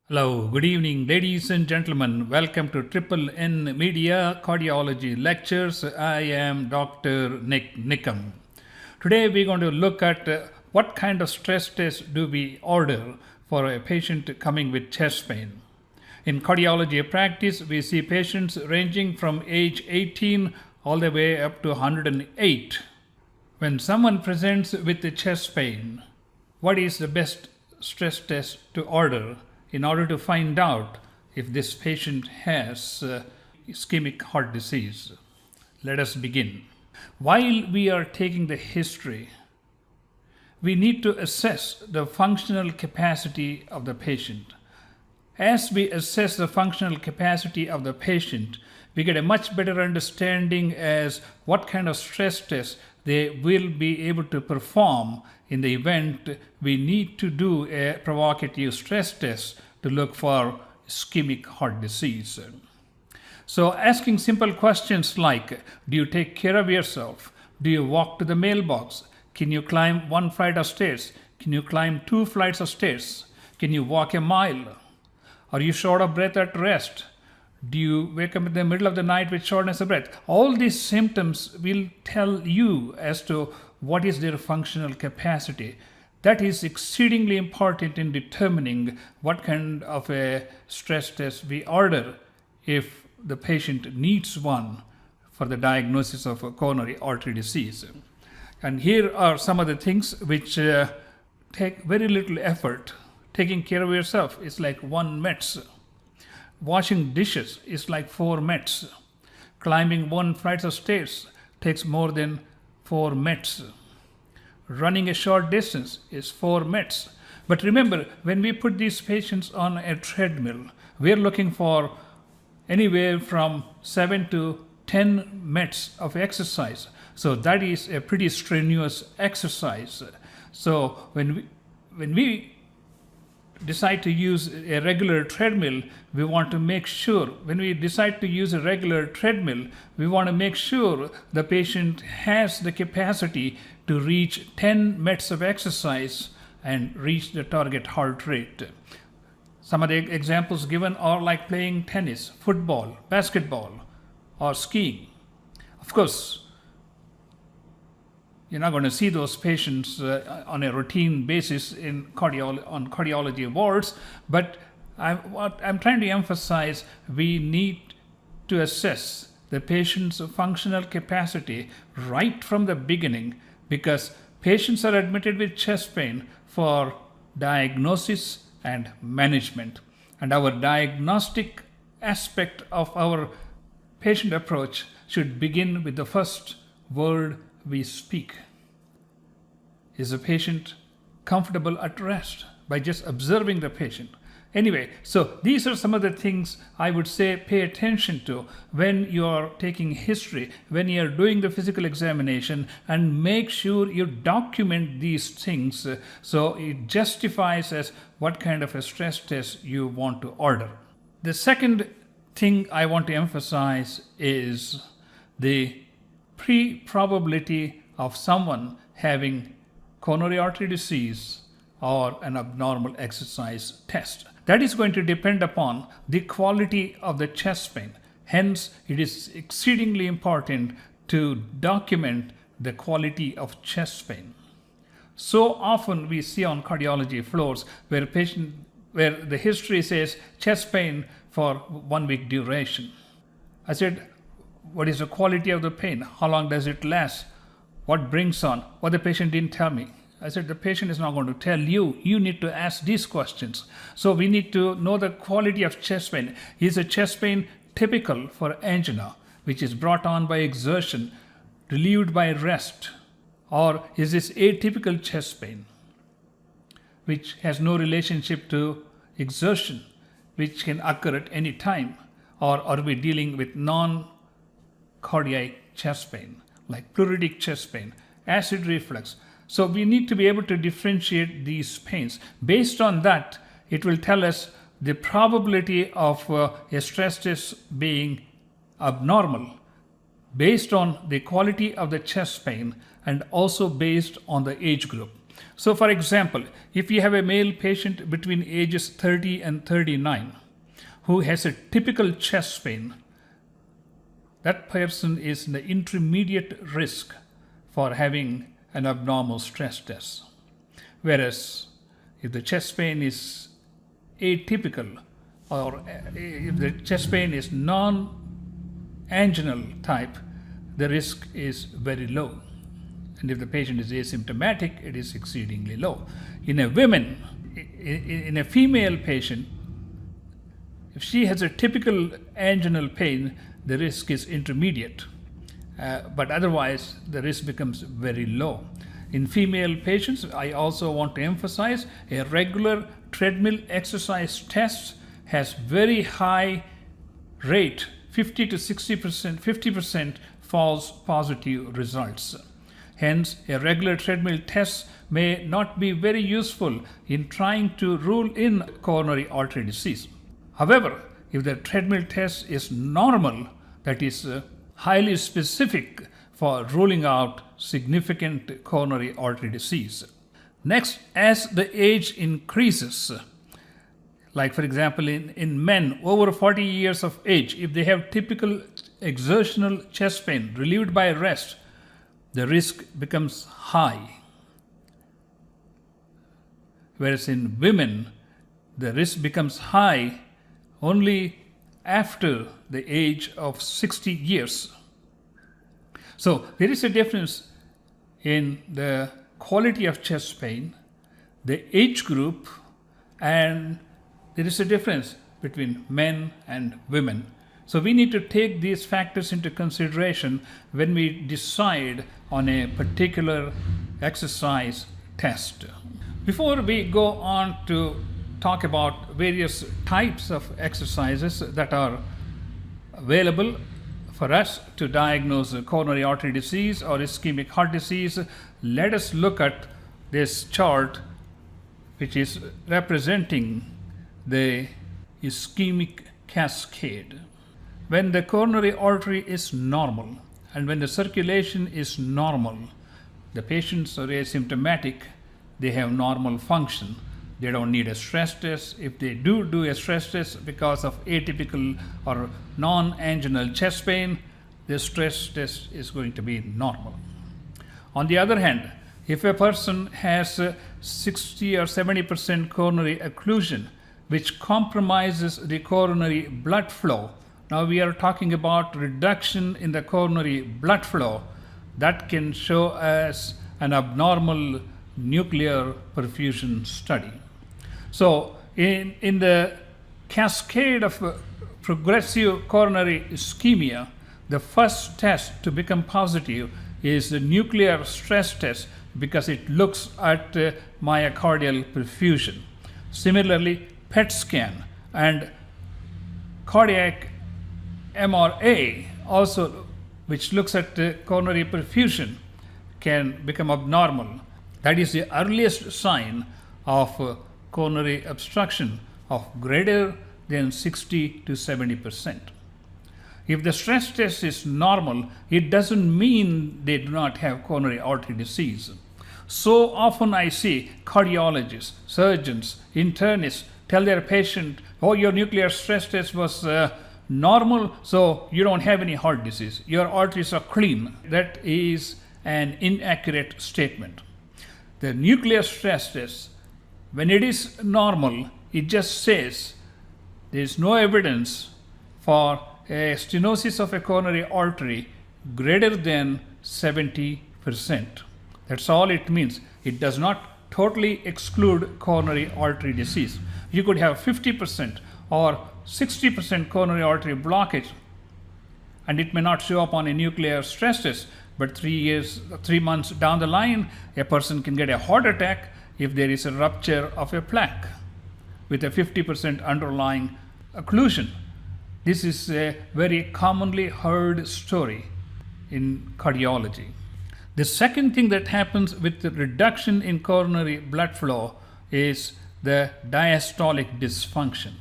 Hello, good evening, ladies and gentlemen. Welcome to Triple N Media Cardiology Lectures. I am Dr. NIK NIKAM. Today we're going to look at what kind of stress test do we order for a patient coming with chest pain. In cardiology practice, we see patients ranging from age 18 all the way up to 108. When someone presents with the chest pain, what is the best stress test to order in order to find out if this patient has ischemic heart disease? Let us begin. While we are taking the history, we need to assess the functional capacity of the patient. As we assess the functional capacity of the patient, we get a much better understanding as what kind of stress test they will be able to perform in the event we need to do a provocative stress test to look for ischemic heart disease. So asking simple questions like, do you take care of yourself? Do you walk to the mailbox? Can you climb one flight of stairs? Can you climb 2 flights of stairs? Can you walk a mile? Are you short of breath at rest? Do you wake up in the middle of the night with shortness of breath? All these symptoms will tell you as to what is their functional capacity. That is exceedingly important in determining what kind of a stress test we order if the patient needs one for the diagnosis of a coronary artery disease. And here are some of the things which take very little effort. Taking care of yourself is like 1 minute. Washing dishes is like 4 minutes. Climbing 1 flight of stairs takes more than 4 minutes. Running a short distance is 4 minutes. But remember, when we put these patients on a treadmill, we're looking for anywhere from 7 to 10 minutes of exercise. So that is a pretty strenuous exercise. So when we decide to use a regular treadmill, we want to make sure, when we decide to use a regular treadmill, we want to make sure the patient has the capacity to reach 10 minutes of exercise and reach the target heart rate. Some of the examples given are like playing tennis, football, basketball, or skiing. Of course, you're not going to see those patients on a routine basis on cardiology wards, but what I'm trying to emphasize, we need to assess the patient's functional capacity right from the beginning, because patients are admitted with chest pain for diagnosis and management. And our diagnostic aspect of our patient approach should begin with the first word we speak. Is the patient comfortable at rest? By just observing the patient. Anyway, so these are some of the things I would say pay attention to when you are taking history, when you are doing the physical examination, and make sure you document these things so it justifies as what kind of a stress test you want to order. The second thing I want to emphasize is the pre-probability of someone having coronary artery disease or an abnormal exercise test. That is going to depend upon the quality of the chest pain. Hence, it is exceedingly important to document the quality of chest pain. So often we see on cardiology floors where the history says chest pain for 1 week duration. I said, what is the quality of the pain? How long does it last? What brings on? What the patient didn't tell me. I said, the patient is not going to tell you. You need to ask these questions. So we need to know the quality of chest pain. Is a chest pain typical for angina, which is brought on by exertion, relieved by rest? Or is this atypical chest pain, which has no relationship to exertion, which can occur at any time? Or are we dealing with non-cardiac chest pain, like pleuritic chest pain, acid reflux? So we need to be able to differentiate these pains. Based on that, it will tell us the probability of a stress test being abnormal based on the quality of the chest pain and also based on the age group. So, for example, if you have a male patient between ages 30 and 39 who has a typical chest pain, that person is in the intermediate risk for having an abnormal stress test. Whereas if the chest pain is atypical, or if the chest pain is non-anginal type, the risk is very low. And if the patient is asymptomatic, it is exceedingly low. In a female patient, if she has a typical anginal pain, the risk is intermediate. But otherwise, the risk becomes very low. In female patients, I also want to emphasize a regular treadmill exercise test has very high rate, 50 to 60%, 50% false positive results. Hence, a regular treadmill test may not be very useful in trying to rule in coronary artery disease. However, if the treadmill test is normal, that is highly specific for ruling out significant coronary artery disease. Next, as the age increases, like for example in men over 40 years of age, if they have typical exertional chest pain relieved by rest, the risk becomes high. Whereas in women, the risk becomes high only after the age of 60 years. So there is a difference in the quality of chest pain, the age group, and there is a difference between men and women. So we need to take these factors into consideration when we decide on a particular exercise test. Before we go on to talk about various types of exercises that are available for us to diagnose coronary artery disease or ischemic heart disease, let us look at this chart, which is representing the ischemic cascade. When the coronary artery is normal and when the circulation is normal, the patients are asymptomatic, they have normal function. They don't need a stress test. If they do a stress test because of atypical or non-anginal chest pain, the stress test is going to be normal. On the other hand, if a person has 60 or 70% coronary occlusion, which compromises the coronary blood flow, now we are talking about reduction in the coronary blood flow, that can show as an abnormal nuclear perfusion study. So in the cascade of progressive coronary ischemia, the first test to become positive is the nuclear stress test because it looks at myocardial perfusion. Similarly, PET scan and cardiac MRA also, which looks at coronary perfusion, can become abnormal. That is the earliest sign of coronary obstruction of greater than 60 to 70%. If the stress test is normal, it doesn't mean they do not have coronary artery disease. So often I see cardiologists, surgeons, internists tell their patient, oh, your nuclear stress test was normal, so you don't have any heart disease. Your arteries are clean. That is an inaccurate statement. The nuclear stress test, when it is normal, it just says there is no evidence for a stenosis of a coronary artery greater than 70%. That's all it means. It does not totally exclude coronary artery disease. You could have 50% or 60% coronary artery blockage, and it may not show up on a nuclear stress test, but 3 months down the line, a person can get a heart attack if there is a rupture of a plaque with a 50% underlying occlusion. This is a very commonly heard story in cardiology. The second thing that happens with the reduction in coronary blood flow is the diastolic dysfunction.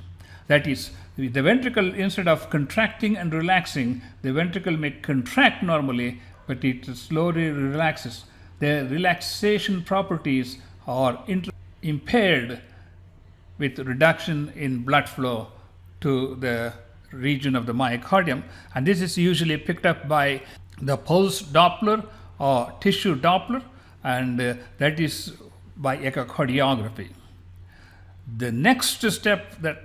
That is, the ventricle, instead of contracting and relaxing, the ventricle may contract normally, but it slowly relaxes. their relaxation properties are impaired with reduction in blood flow to the region of the myocardium, and this is usually picked up by the pulse Doppler or tissue Doppler, and that is by echocardiography. The next step that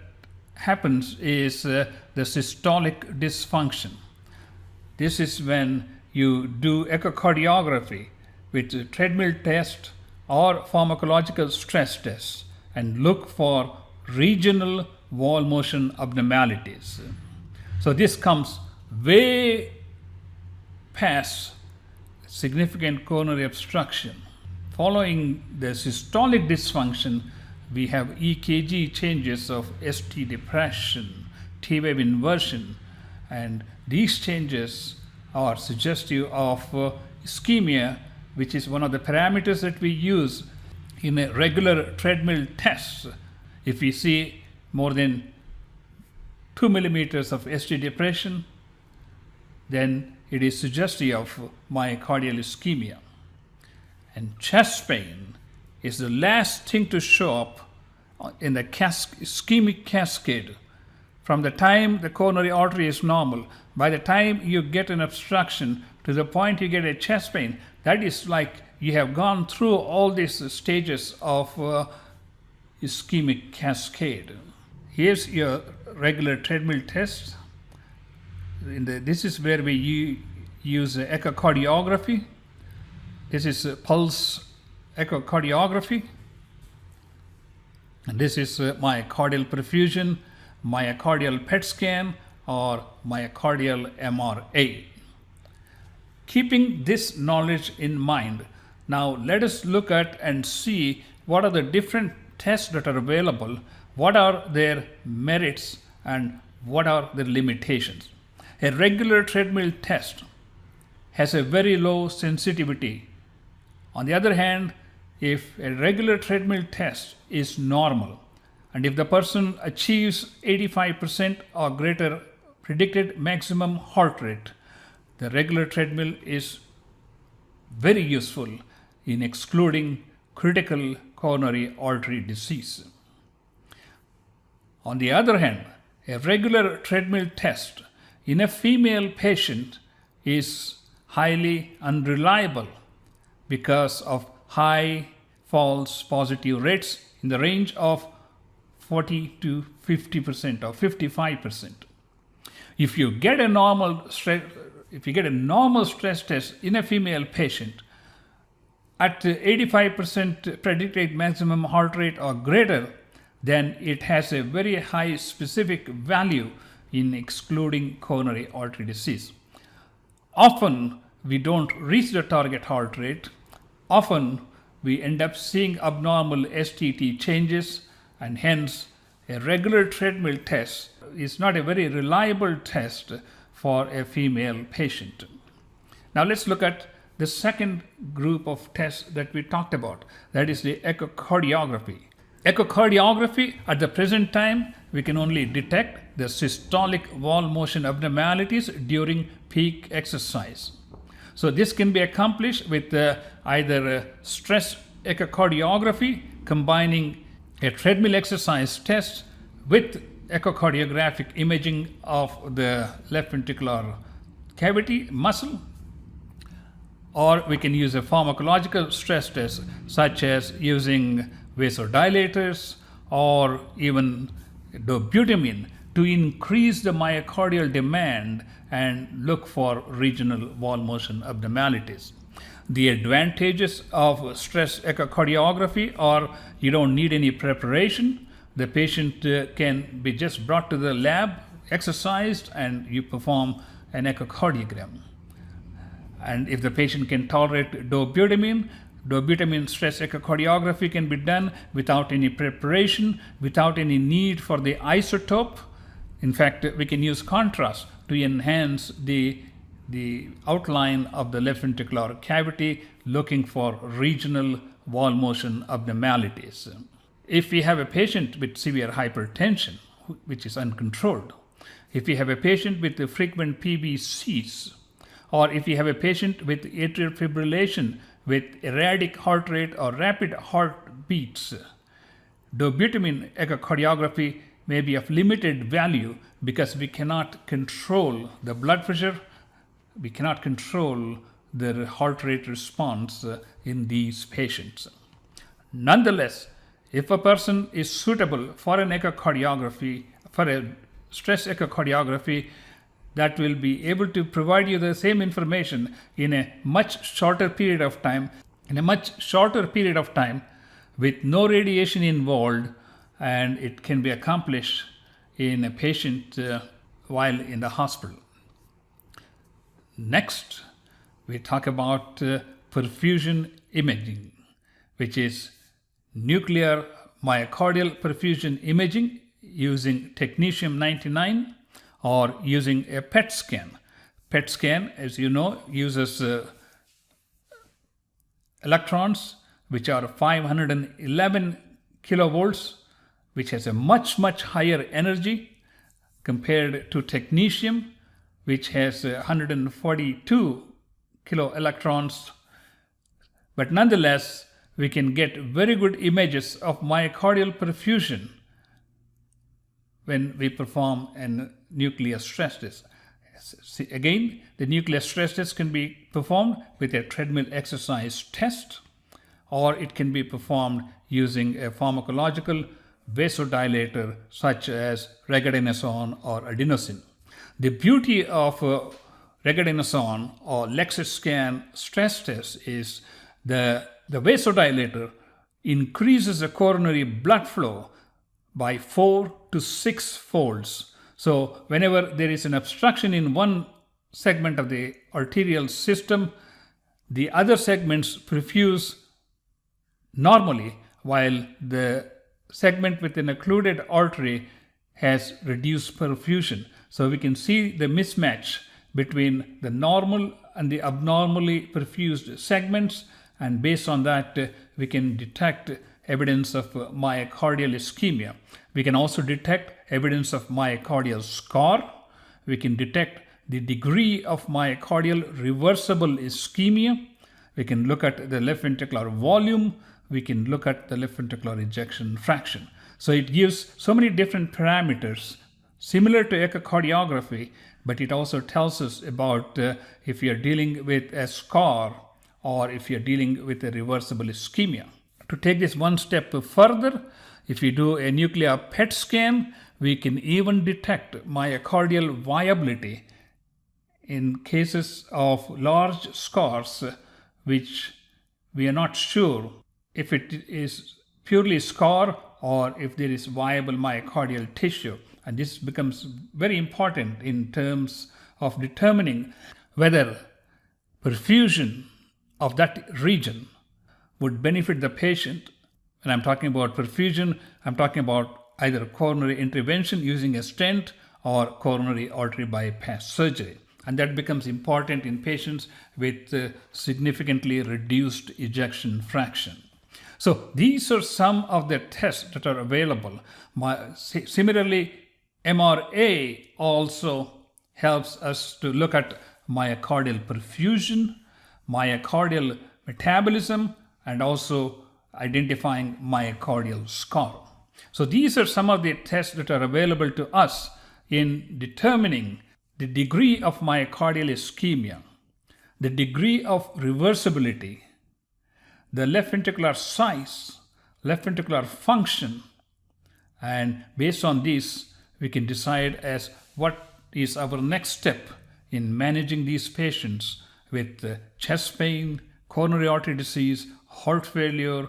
happens is the systolic dysfunction. This is when you do echocardiography with a treadmill test or pharmacological stress tests and look for regional wall motion abnormalities. So this comes way past significant coronary obstruction. Following the systolic dysfunction, we have EKG changes of ST depression, T-wave inversion, and these changes are suggestive of ischemia, which is one of the parameters that we use in a regular treadmill test. If we see more than 2 millimeters of ST depression, then it is suggestive of myocardial ischemia. And chest pain is the last thing to show up in the ischemic cascade. From the time the coronary artery is normal, by the time you get an obstruction to the point you get a chest pain, that is like you have gone through all these stages of ischemic cascade. Here's your regular treadmill test. This is where we use echocardiography. This is pulse echocardiography. And this is myocardial perfusion, myocardial PET scan, or myocardial MRA. Keeping this knowledge in mind, now let us look at and see what are the different tests that are available, what are their merits, and what are the limitations. A regular treadmill test has a very low sensitivity. On the other hand, if a regular treadmill test is normal, and if the person achieves 85% or greater predicted maximum heart rate, the regular treadmill is very useful in excluding critical coronary artery disease. On the other hand, a regular treadmill test in a female patient is highly unreliable because of high false positive rates in the range of 40 to 50% or 55%. If you get a normal stress test in a female patient at 85% predicted maximum heart rate or greater, then it has a very high specific value in excluding coronary artery disease. Often we don't reach the target heart rate. Often we end up seeing abnormal STT changes, and hence a regular treadmill test is not a very reliable test for a female patient. Now let's look at the second group of tests that we talked about, that is the echocardiography. Echocardiography, at the present time, we can only detect the systolic wall motion abnormalities during peak exercise. So this can be accomplished with either stress echocardiography, combining a treadmill exercise test with echocardiographic imaging of the left ventricular cavity muscle, or we can use a pharmacological stress test such as using vasodilators or even dobutamine to increase the myocardial demand and look for regional wall motion abnormalities. The advantages of stress echocardiography are you don't need any preparation. The patient can be just brought to the lab, exercised, and you perform an echocardiogram. And if the patient can tolerate dobutamine stress echocardiography can be done without any preparation, without any need for the isotope. In fact, we can use contrast to enhance the outline of the left ventricular cavity, looking for regional wall motion abnormalities. If we have a patient with severe hypertension, which is uncontrolled, if we have a patient with frequent PVCs, or if we have a patient with atrial fibrillation with erratic heart rate or rapid heartbeats. Dobutamine echocardiography may be of limited value because we cannot control the blood pressure, we cannot control the heart rate response in these patients. Nonetheless, if a person is suitable for an echocardiography, for a stress echocardiography, that will be able to provide you the same information in a much shorter period of time, with no radiation involved, and it can be accomplished in a patient while in the hospital. Next, we talk about perfusion imaging, which is nuclear myocardial perfusion imaging using technetium-99 or using a PET scan. PET scan, as you know, uses electrons which are 511 kilovolts, which has a much higher energy compared to technetium, which has 142 kilo electrons. But nonetheless, we can get very good images of myocardial perfusion when we perform a nuclear stress test. Again, the nuclear stress test can be performed with a treadmill exercise test, or it can be performed using a pharmacological vasodilator such as regadenoson or adenosine. The beauty of regadenoson or Lexiscan stress test is the vasodilator increases the coronary blood flow by 4 to 6 folds. So whenever there is an obstruction in one segment of the arterial system, the other segments perfuse normally, while the segment with an occluded artery has reduced perfusion. So we can see the mismatch between the normal and the abnormally perfused segments, and based on that we can detect evidence of myocardial ischemia. We can also detect evidence of myocardial scar. We can detect the degree of myocardial reversible ischemia. We can look at the left ventricular volume. We can look at the left ventricular ejection fraction. So it gives so many different parameters similar to echocardiography, but it also tells us about if you're dealing with a scar or if you're dealing with a reversible ischemia. To take this one step further, if we do a nuclear PET scan, we can even detect myocardial viability in cases of large scars, which we are not sure if it is purely scar or if there is viable myocardial tissue. And this becomes very important in terms of determining whether perfusion of that region would benefit the patient. When I'm talking about perfusion, I'm talking about either coronary intervention using a stent or coronary artery bypass surgery. And that becomes important in patients with significantly reduced ejection fraction. So these are some of the tests that are available. Similarly, MRA also helps us to look at myocardial perfusion, myocardial metabolism, and also identifying myocardial scar. So these are some of the tests that are available to us in determining the degree of myocardial ischemia, the degree of reversibility, the left ventricular size, left ventricular function, and based on this, we can decide as what is our next step in managing these patients with chest pain, coronary artery disease, heart failure,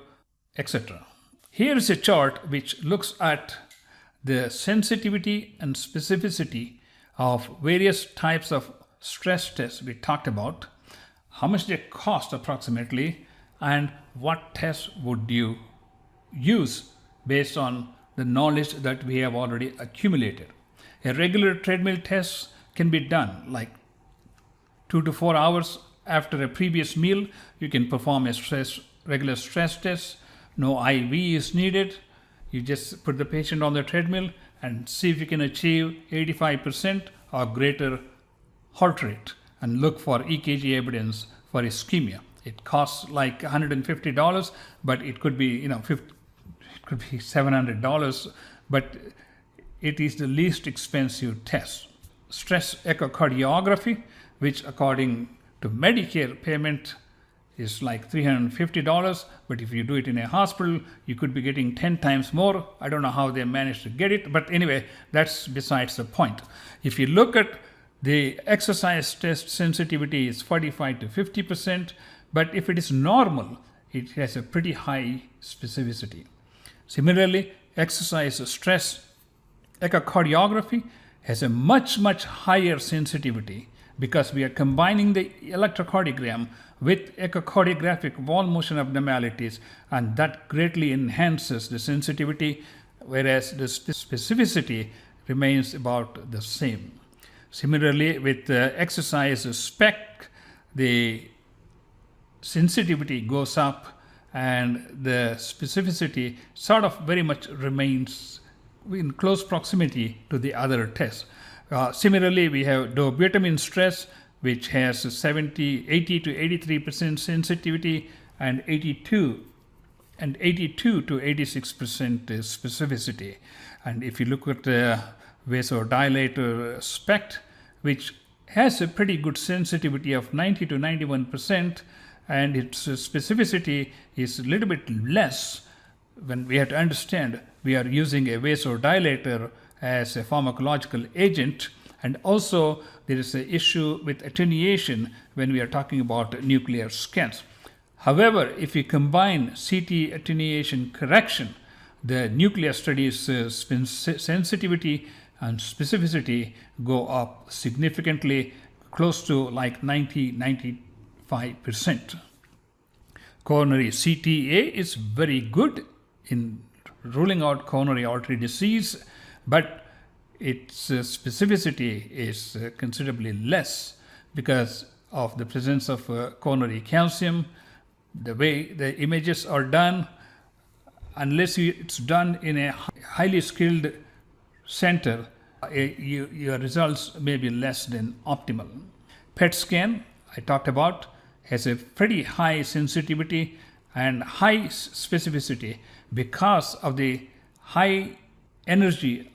etc. Here is a chart which looks at the sensitivity and specificity of various types of stress tests we talked about, how much they cost approximately, and what tests would you use based on the knowledge that we have already accumulated. A regular treadmill test can be done like 2 to 4 hours after a previous meal. You can perform a regular stress test. No IV is needed. You just put the patient on the treadmill and see if you can achieve 85% or greater heart rate and look for EKG evidence for ischemia. It costs like $150, but it could be, it could be $700, but it is the least expensive test. Stress echocardiography, which according to Medicare payment is like $350, but if you do it in a hospital, you could be getting 10 times more. I don't know how they managed to get it, but anyway, that's besides the point. If you look at the exercise test, sensitivity is 45 to 50%, but if it is normal, it has a pretty high specificity. Similarly, exercise stress echocardiography has a much, much higher sensitivity because we are combining the electrocardiogram with echocardiographic wall motion abnormalities, and that greatly enhances the sensitivity, whereas the specificity remains about the same. Similarly, with exercise spec, the sensitivity goes up and the specificity sort of very much remains in close proximity to the other tests. Similarly, we have dobutamine stress, which has 80 to 83% sensitivity and 82 to 86% specificity. And if you look at the vasodilator SPECT, which has a pretty good sensitivity of 90 to 91%, and its specificity is a little bit less. When we have to understand, we are using a vasodilator as a pharmacological agent, and also there is an issue with attenuation when we are talking about nuclear scans. However, if you combine CT attenuation correction, the nuclear studies sensitivity and specificity go up significantly, close to like 90-95%. Coronary CTA is very good in ruling out coronary artery disease, but its specificity is considerably less because of the presence of coronary calcium. The way the images are done, unless it's done in a highly skilled center, your results may be less than optimal. PET scan, I talked about, has a pretty high sensitivity and high specificity because of the high energy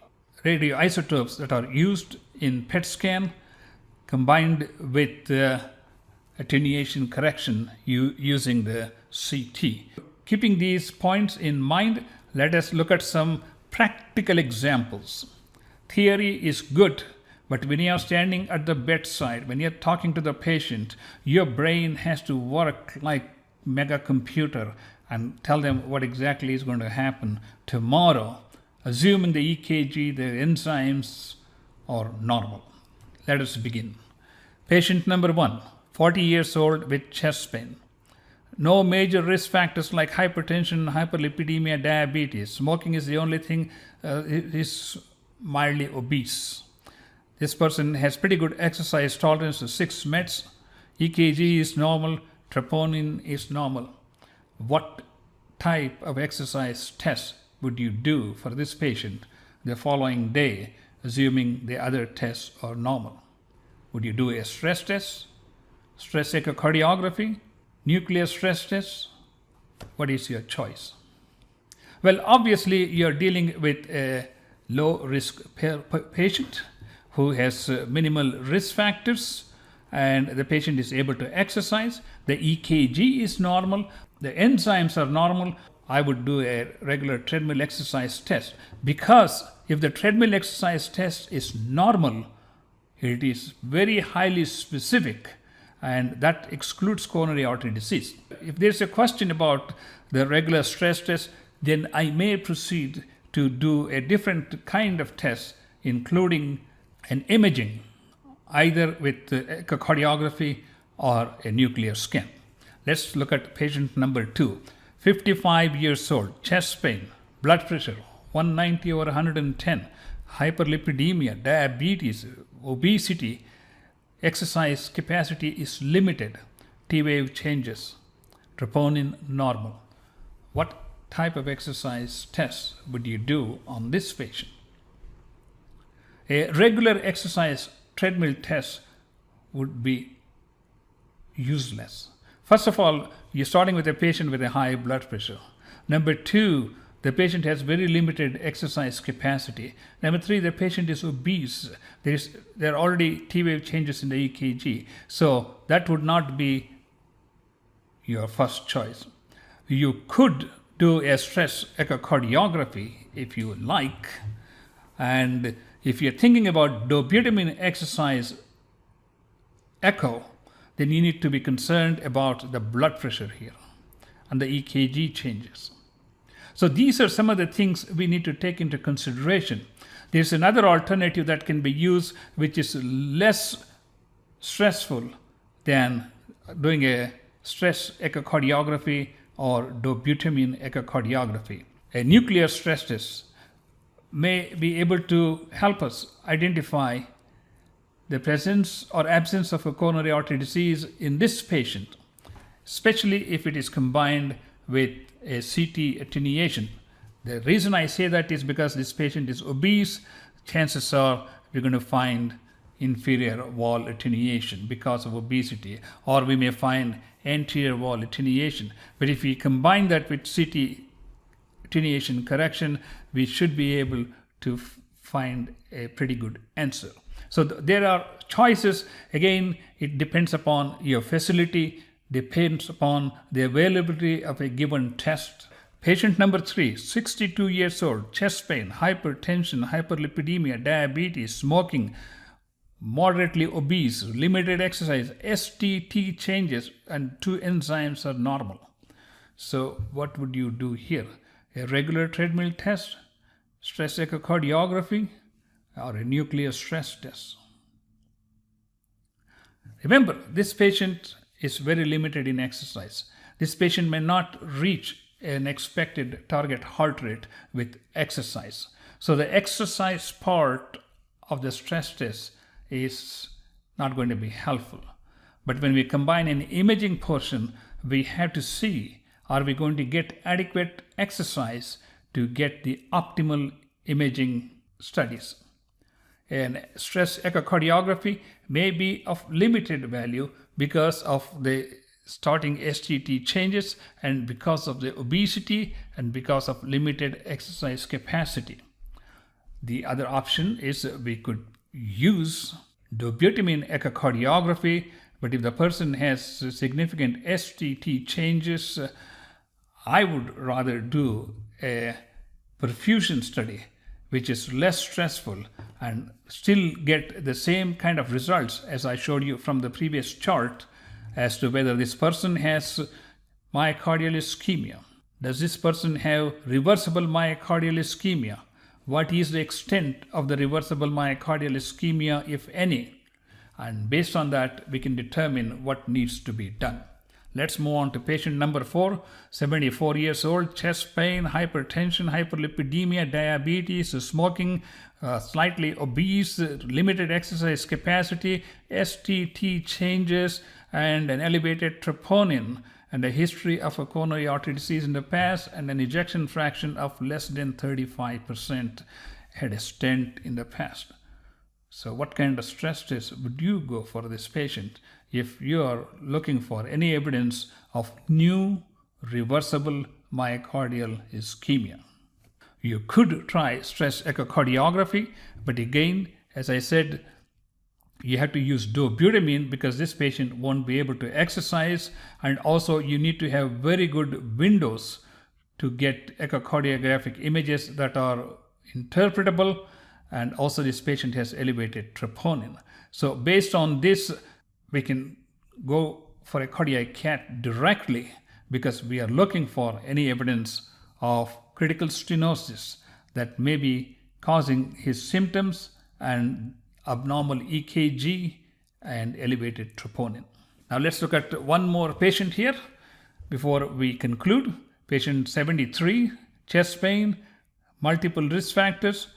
radioisotopes that are used in PET scan combined with attenuation correction using the CT. Keeping these points in mind, let us look at some practical examples. Theory is good, but when you are standing at the bedside, when you're talking to the patient, your brain has to work like mega computer and tell them what exactly is going to happen tomorrow, assuming the EKG, the enzymes are normal. Let us begin. Patient number 1, 40 years old with chest pain. No major risk factors like hypertension, hyperlipidemia, diabetes. Smoking is the only thing. Is mildly obese. This person has pretty good exercise tolerance to 6 meds. EKG is normal. Troponin is normal. What type of exercise test would you do for this patient the following day, assuming the other tests are normal? Would you do a stress test, stress echocardiography, nuclear stress test? What is your choice? Well, obviously, you're dealing with a low-risk patient who has minimal risk factors, and the patient is able to exercise. The EKG is normal. The enzymes are normal. I would do a regular treadmill exercise test, because if the treadmill exercise test is normal, it is very highly specific, and that excludes coronary artery disease. If there's a question about the regular stress test, then I may proceed to do a different kind of test, including an imaging, either with echocardiography or a nuclear scan. Let's look at patient number 2, 55 years old, chest pain, blood pressure 190 over 110, hyperlipidemia, diabetes, obesity, exercise capacity is limited, T-wave changes, troponin normal. What type of exercise test would you do on this patient? A regular exercise treadmill test would be useless. First of all, you're starting with a patient with a high blood pressure. Number two, the patient has very limited exercise capacity. Number three, the patient is obese. There are already T wave changes in the EKG. So that would not be your first choice. You could do a stress echocardiography if you like. And if you're thinking about dobutamine exercise echo, then you need to be concerned about the blood pressure here and the EKG changes. So these are some of the things we need to take into consideration. There's another alternative that can be used which is less stressful than doing a stress echocardiography or dobutamine echocardiography. A nuclear stress test may be able to help us identify the presence or absence of a coronary artery disease in this patient, especially if it is combined with a CT attenuation. The reason I say that is because this patient is obese. Chances are we're going to find inferior wall attenuation because of obesity, or we may find anterior wall attenuation. But if we combine that with CT attenuation correction, we should be able to find a pretty good answer. So there are choices. Again, it depends upon your facility, depends upon the availability of a given test. Patient number 3, 62 years old, chest pain, hypertension, hyperlipidemia, diabetes, smoking, moderately obese, limited exercise, STT changes, and 2 enzymes are normal. So what would you do here? A regular treadmill test, stress echocardiography, or a nuclear stress test? Remember, this patient is very limited in exercise. This patient may not reach an expected target heart rate with exercise. So the exercise part of the stress test is not going to be helpful. But when we combine an imaging portion, we have to see, are we going to get adequate exercise to get the optimal imaging studies? And stress echocardiography may be of limited value because of the starting STT changes and because of the obesity and because of limited exercise capacity. The other option is we could use dobutamine echocardiography, but if the person has significant STT changes, I would rather do a perfusion study, which is less stressful and still get the same kind of results as I showed you from the previous chart as to whether this person has myocardial ischemia. Does this person have reversible myocardial ischemia? What is the extent of the reversible myocardial ischemia, if any? And based on that, we can determine what needs to be done. Let's move on to patient number 4, 74 years old, chest pain, hypertension, hyperlipidemia, diabetes, smoking, slightly obese, limited exercise capacity, STT changes, and an elevated troponin, and a history of a coronary artery disease in the past, and an ejection fraction of less than 35%, had a stent in the past. So what kind of stress test would you go for this patient if you are looking for any evidence of new reversible myocardial ischemia? You could try stress echocardiography, but again, as I said, you have to use dobutamine because this patient won't be able to exercise, and also you need to have very good windows to get echocardiographic images that are interpretable, and also this patient has elevated troponin. So based on this, we can go for a cardiac cath directly because we are looking for any evidence of critical stenosis that may be causing his symptoms and abnormal EKG and elevated troponin. Now let's look at one more patient here before we conclude. Patient 73, chest pain, multiple risk factors,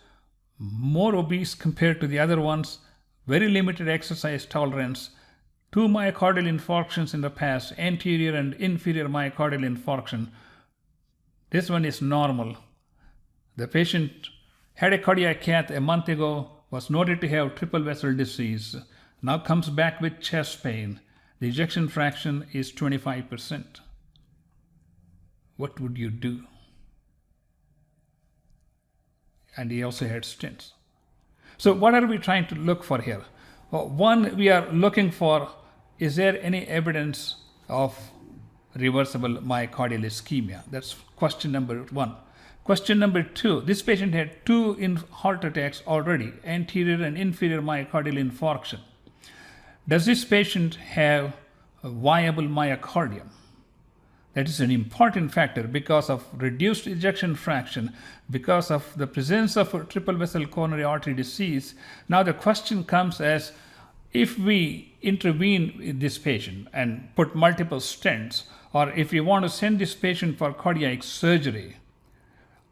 more obese compared to the other ones, very limited exercise tolerance, 2 myocardial infarctions in the past, anterior and inferior myocardial infarction. This one is normal. The patient had a cardiac cath a month ago, was noted to have triple vessel disease, now comes back with chest pain, The ejection fraction is 25%. What would you do? And he also had stents. So what are we trying to look for here? One, we are looking for, is there any evidence of reversible myocardial ischemia? That's question number one. Question number two, this patient had two heart attacks already, anterior and inferior myocardial infarction. Does this patient have a viable myocardium? That is an important factor because of reduced ejection fraction, because of the presence of a triple vessel coronary artery disease. Now the question comes as, if we intervene in this patient and put multiple stents, or if we want to send this patient for cardiac surgery,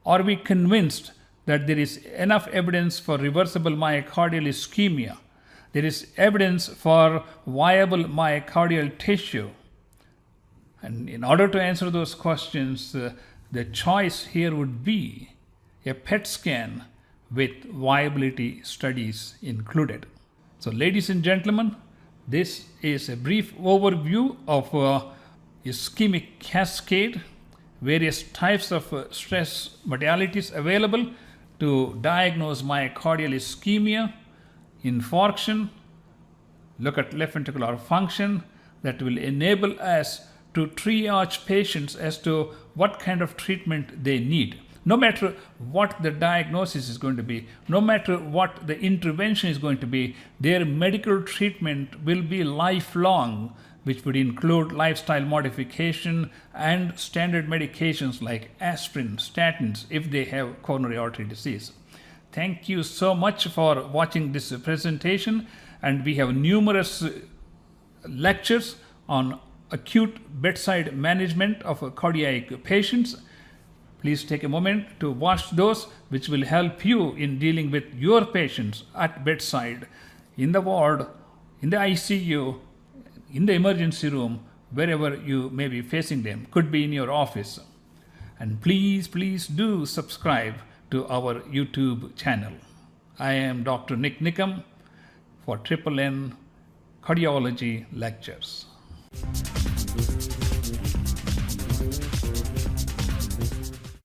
are we convinced that there is enough evidence for reversible myocardial ischemia? There is evidence for viable myocardial tissue. And in order to answer those questions, the choice here would be a PET scan with viability studies included. So ladies and gentlemen, this is a brief overview of ischemic cascade, various types of stress modalities available to diagnose myocardial ischemia, infarction, look at left ventricular function that will enable us to triage patients as to what kind of treatment they need. No matter what the diagnosis is going to be, no matter what the intervention is going to be, their medical treatment will be lifelong, which would include lifestyle modification and standard medications like aspirin, statins, if they have coronary artery disease. Thank you so much for watching this presentation, and we have numerous lectures on acute bedside management of cardiac patients. Please take a moment to watch those, which will help you in dealing with your patients at bedside, in the ward, in the ICU, in the emergency room, wherever you may be facing them. Could be in your office. And please do subscribe to our YouTube channel. I am Dr. NIK NIKAM for NNN Cardiology Lectures.